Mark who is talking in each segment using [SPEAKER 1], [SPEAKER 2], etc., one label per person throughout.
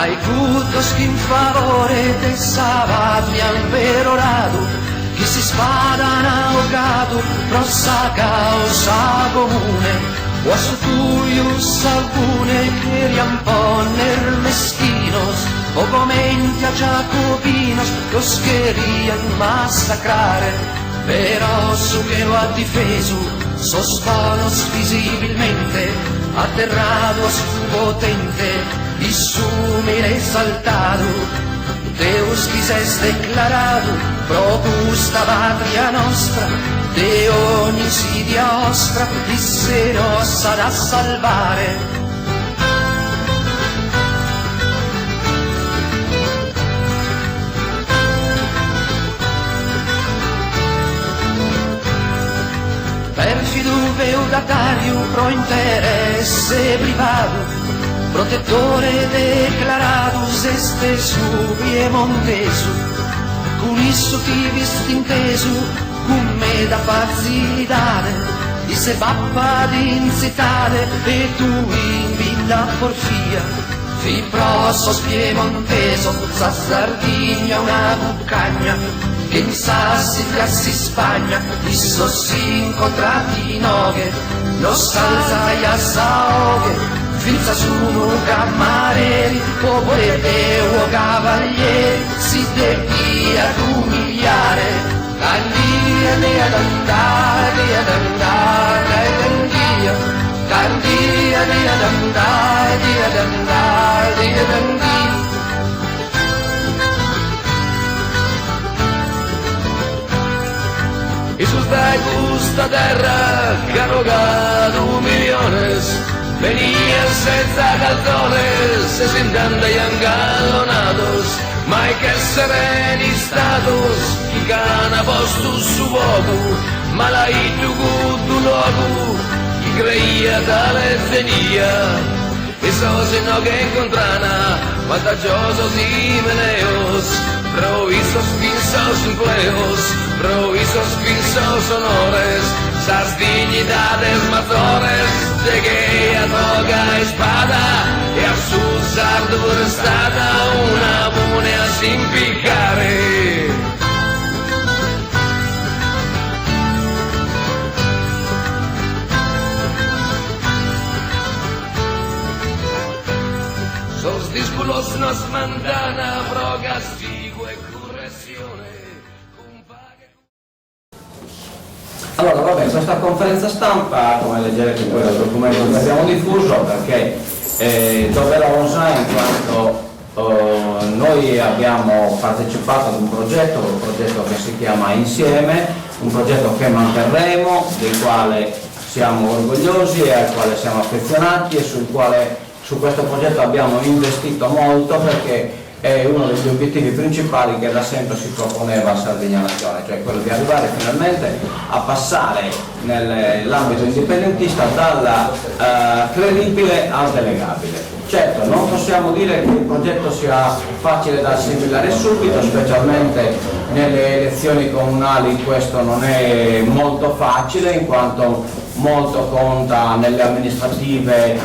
[SPEAKER 1] Ai cutos que en favore de Sabatian perorado, che si spadan ahogado, rossa causa comune, o a su tuius alcune che riamponer mesquinos, o comenti a Jacobinos, los querían masacrare, però su que lo ha difeso, sostonos visibilmente, aterrados potente, y sumire exaltado, Deus quises declarado, propusta patria nostra, de ogni insidia ostra, disserosa da salvare. Perfido feudatario pro interesse privato, protettore declaratus este su piemontesu, con isso tivis intesu, come da facilidade, di se pappa d'incitate, e tu in villa porfia, fi prosos piemonteso, sa Sardigna una buccagna, che in Sassi trassi Spagna, isso si incontrati noghe, lo salza e assaoghe, finza sono cammareri, o volete o cavalieri, si devi ad umiliare, candia ad andare, ad andare, candia, candia ad andare, ad andare, ad andare. Y sus de gusta terra, que han rogado millones, venían senza calzones, se sientan de engallonados, mai che sereni status, chi cana posto su vogu, ma la itu gudu logu, chi creia tale zenia, e so se no che incontrana, vantaggiosos y meneos, provisos pinsos empleos, provisos pinsos honores, sas dignidades mazores, de que a toga espada, e a su sardur stata una bunea sin piccare. Sos disculos nos mandana pro castigo e correzione.
[SPEAKER 2] Allora, vabbè, questa conferenza stampa, come leggerete poi dal documento che abbiamo diffuso, perché doverosa in quanto noi abbiamo partecipato ad un progetto che si chiama Insieme, un progetto che manterremo, del quale siamo orgogliosi e al quale siamo affezionati e su questo progetto abbiamo investito molto, perché è uno degli obiettivi principali che da sempre si proponeva a Sardegna Nazione, cioè quello di arrivare finalmente a passare nell'ambito indipendentista dalla credibile al delegabile. Certo, non possiamo dire che il progetto sia facile da assimilare subito, specialmente nelle elezioni comunali questo non è molto facile, in quanto molto conta nelle amministrative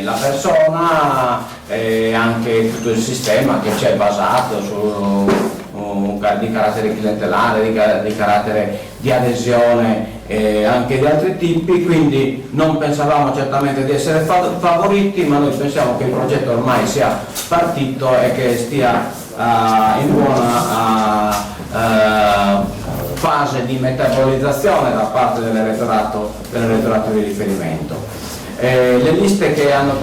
[SPEAKER 2] la persona e anche tutto il sistema che c'è basato di carattere clientelare, di carattere di adesione anche di altri tipi, quindi non pensavamo certamente di essere favoriti, ma noi pensiamo che il progetto ormai sia partito e che stia in buona fase di metabolizzazione da parte dell'elettorato di riferimento. Le liste che hanno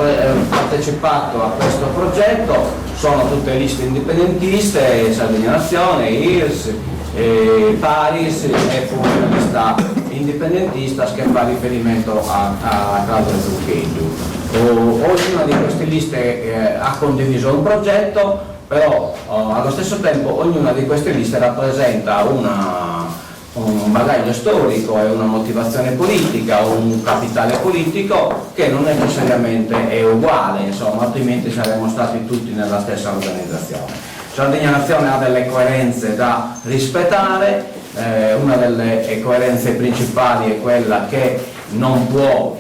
[SPEAKER 2] partecipato a questo progetto sono tutte liste indipendentiste, Sardegna Nazione, IRS, Paris e poi una lista indipendentista che fa riferimento a Claudio Zucchetto. Ognuna di queste liste ha condiviso un progetto, però allo stesso tempo ognuna di queste liste rappresenta un bagaglio storico e una motivazione politica, un capitale politico che non necessariamente è uguale, insomma, altrimenti saremmo stati tutti nella stessa organizzazione. Sardegna Nazione ha delle coerenze da rispettare, una delle coerenze principali è quella che non può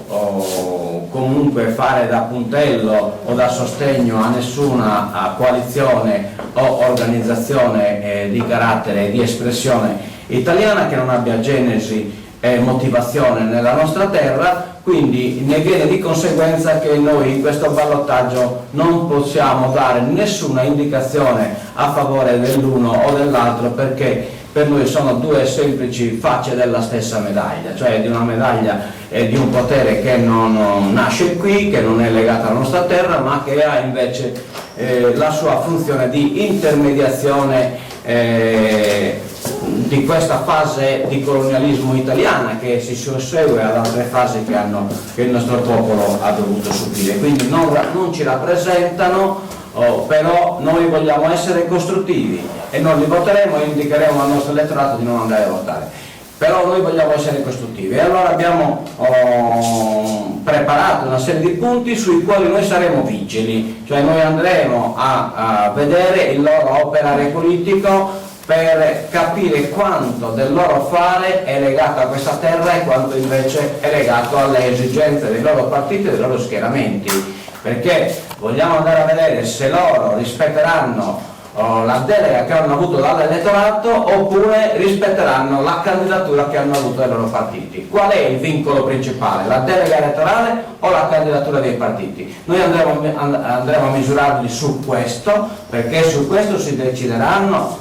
[SPEAKER 2] comunque fare da puntello o da sostegno a nessuna coalizione o organizzazione di carattere e di espressione italiana che non abbia genesi e motivazione nella nostra terra, quindi ne viene di conseguenza che noi in questo ballottaggio non possiamo dare nessuna indicazione a favore dell'uno o dell'altro, perché per noi sono due semplici facce della stessa medaglia, cioè di una medaglia di un potere che non nasce qui, che non è legato alla nostra terra, ma che ha invece la sua funzione di intermediazione di questa fase di colonialismo italiana che si sussegue ad altre fasi che il nostro popolo ha dovuto subire. Quindi non ci rappresentano, però noi vogliamo essere costruttivi e non li voteremo e indicheremo al nostro elettorato di non andare a votare. Però noi vogliamo essere costruttivi e allora abbiamo preparato una serie di punti sui quali noi saremo vigili, cioè noi andremo a vedere il loro operare politico per capire quanto del loro fare è legato a questa terra e quanto invece è legato alle esigenze dei loro partiti e dei loro schieramenti, perché vogliamo andare a vedere se loro rispetteranno la delega che hanno avuto dall'elettorato oppure rispetteranno la candidatura che hanno avuto dai loro partiti. Qual è il vincolo principale? La delega elettorale o la candidatura dei partiti? Noi andremo a misurarli su questo, perché su questo si decideranno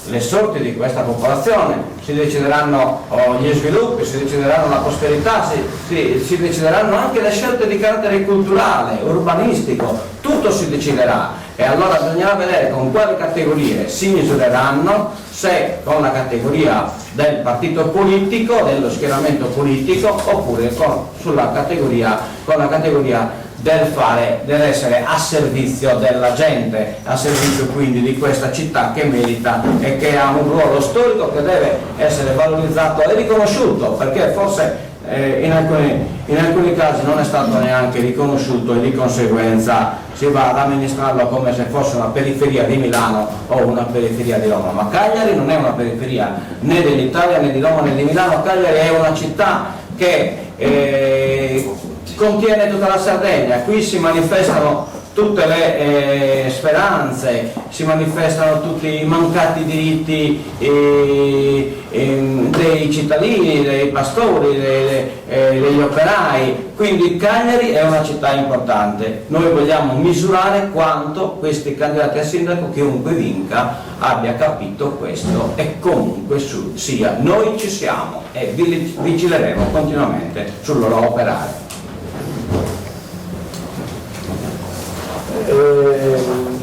[SPEAKER 2] le sorti di questa popolazione, si decideranno gli sviluppi, si decideranno la prosperità, si decideranno anche le scelte di carattere culturale, urbanistico, tutto si deciderà e allora bisognerà vedere con quali categorie si misureranno, se con la categoria del partito politico, dello schieramento politico, oppure con la categoria dell'essere a servizio della gente, a servizio quindi di questa città che merita e che ha un ruolo storico che deve essere valorizzato e riconosciuto, perché forse in alcuni casi non è stato neanche riconosciuto e di conseguenza si va ad amministrarlo come se fosse una periferia di Milano o una periferia di Roma, ma Cagliari non è una periferia né dell'Italia né di Roma né di Milano. Cagliari è una città che contiene tutta la Sardegna, qui si manifestano tutte le speranze, si manifestano tutti i mancati diritti dei cittadini, dei pastori, degli operai, quindi Cagliari è una città importante. Noi vogliamo misurare quanto questi candidati a sindaco, chiunque vinca, abbia capito questo e comunque sia. Noi ci siamo e vigileremo continuamente sul loro operare.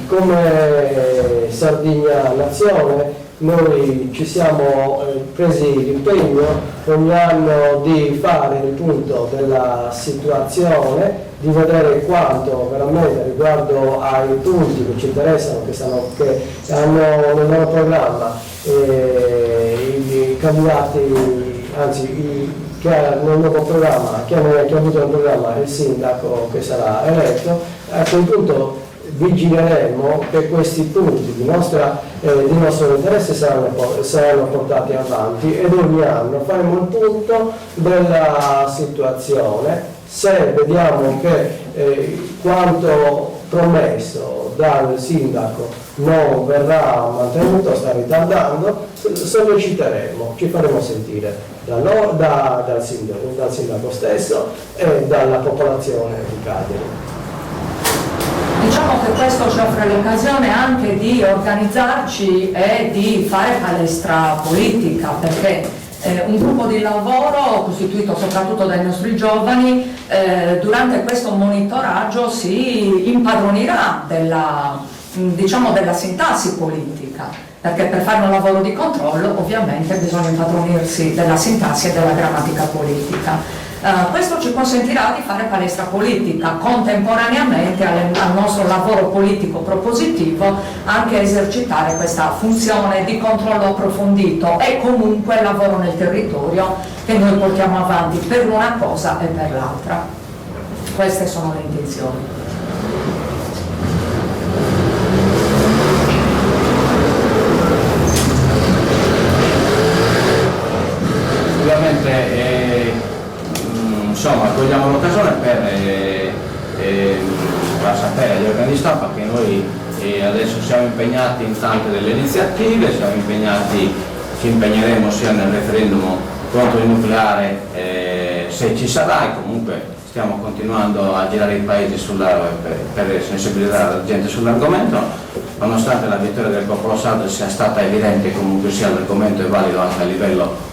[SPEAKER 3] Come Sardegna Nazione noi ci siamo presi l'impegno ogni anno di fare il punto della situazione, di vedere quanto veramente riguardo ai punti che ci interessano, che hanno nel loro programma i candidati, anzi che ha nel nuovo programma, che ha avuto nel programma il sindaco che sarà eletto. A quel punto vigileremo che questi punti di nostro interesse saranno portati avanti ed ogni anno faremo il punto della situazione. Se vediamo che quanto promesso dal sindaco non verrà mantenuto, sta ritardando, solleciteremo, ci faremo sentire dal sindaco stesso e dalla popolazione di Cagliari.
[SPEAKER 4] Diciamo che questo ci offre l'occasione anche di organizzarci e di fare palestra politica, perché un gruppo di lavoro costituito soprattutto dai nostri giovani durante questo monitoraggio si impadronirà della sintassi politica, perché per fare un lavoro di controllo ovviamente bisogna impadronirsi della sintassi e della grammatica politica. Questo ci consentirà di fare palestra politica, contemporaneamente al nostro lavoro politico propositivo, anche esercitare questa funzione di controllo approfondito e comunque lavoro nel territorio che noi portiamo avanti per una cosa e per l'altra. Queste sono le intenzioni.
[SPEAKER 2] Ovviamente insomma, cogliamo l'occasione per far sapere agli organi di stampa che noi adesso siamo impegnati in tante delle iniziative, ci impegneremo sia nel referendum contro il nucleare se ci sarà, e comunque stiamo continuando a girare il paese per sensibilizzare la gente sull'argomento, nonostante la vittoria del popolo sardo sia stata evidente, comunque sia l'argomento è valido anche a livello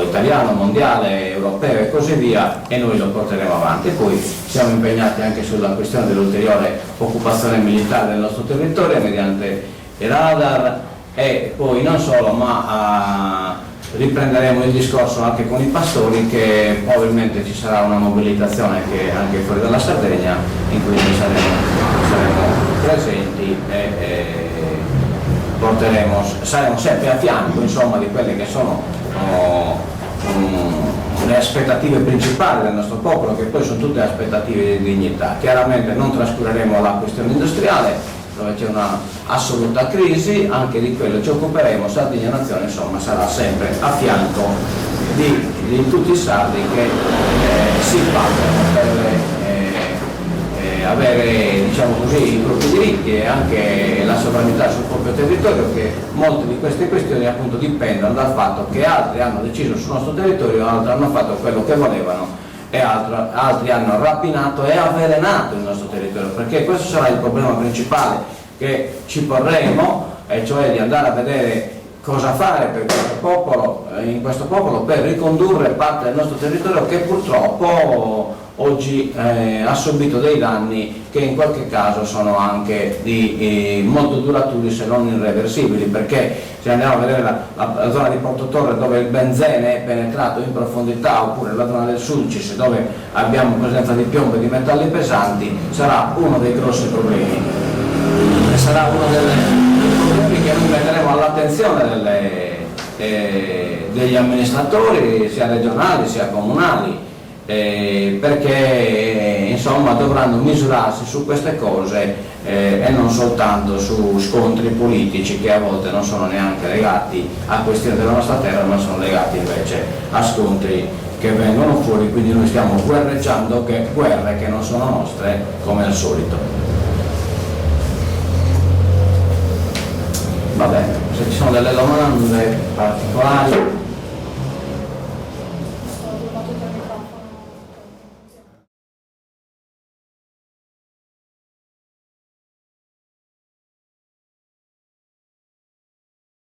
[SPEAKER 2] italiano, mondiale, europeo e così via, e noi lo porteremo avanti. Poi siamo impegnati anche sulla questione dell'ulteriore occupazione militare del nostro territorio mediante i radar, e poi non solo, ma riprenderemo il discorso anche con i pastori, che probabilmente ci sarà una mobilitazione anche fuori dalla Sardegna in cui noi saremo presenti e saremo sempre a fianco, insomma, di quelle che sono le aspettative principali del nostro popolo, che poi sono tutte aspettative di dignità. Chiaramente non trascureremo la questione industriale, dove c'è una assoluta crisi, anche di quello ci occuperemo. Sardegna Nazione, insomma, sarà sempre a fianco di tutti i sardi che si battono per avere, diciamo così, i propri diritti e anche la sovranità sul proprio territorio, che molte di queste questioni appunto dipendono dal fatto che altri hanno deciso sul nostro territorio, altri hanno fatto quello che volevano e altri hanno rapinato e avvelenato il nostro territorio, perché questo sarà il problema principale che ci porremo, e cioè di andare a vedere cosa fare per questo popolo, in questo popolo, per ricondurre parte del nostro territorio che purtroppo oggi ha subito dei danni che in qualche caso sono anche molto duraturi, se non irreversibili, perché se andiamo a vedere la zona di Porto Torre, dove il benzene è penetrato in profondità, oppure la zona del Sulcis, dove abbiamo presenza di piombo e di metalli pesanti, sarà uno dei grossi problemi, e sarà uno dei problemi che noi metteremo all'attenzione degli amministratori sia regionali sia comunali, perché insomma dovranno misurarsi su queste cose e non soltanto su scontri politici che a volte non sono neanche legati a questioni della nostra terra, ma sono legati invece a scontri che vengono fuori. Quindi noi stiamo guerreggiando guerre che non sono nostre, come al solito. Va bene, se ci sono delle domande particolari.